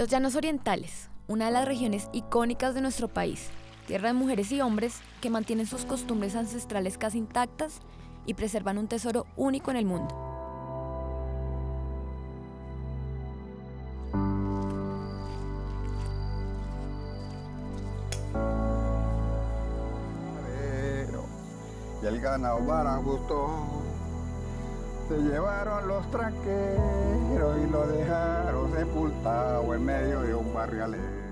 Los Llanos Orientales, una de las regiones icónicas de nuestro país, tierra de mujeres y hombres que mantienen sus costumbres ancestrales casi intactas y preservan un tesoro único en el mundo. Y el ganado para gusto se llevaron los tranqueros y lo dejaron sepultado en medio de un barrialero.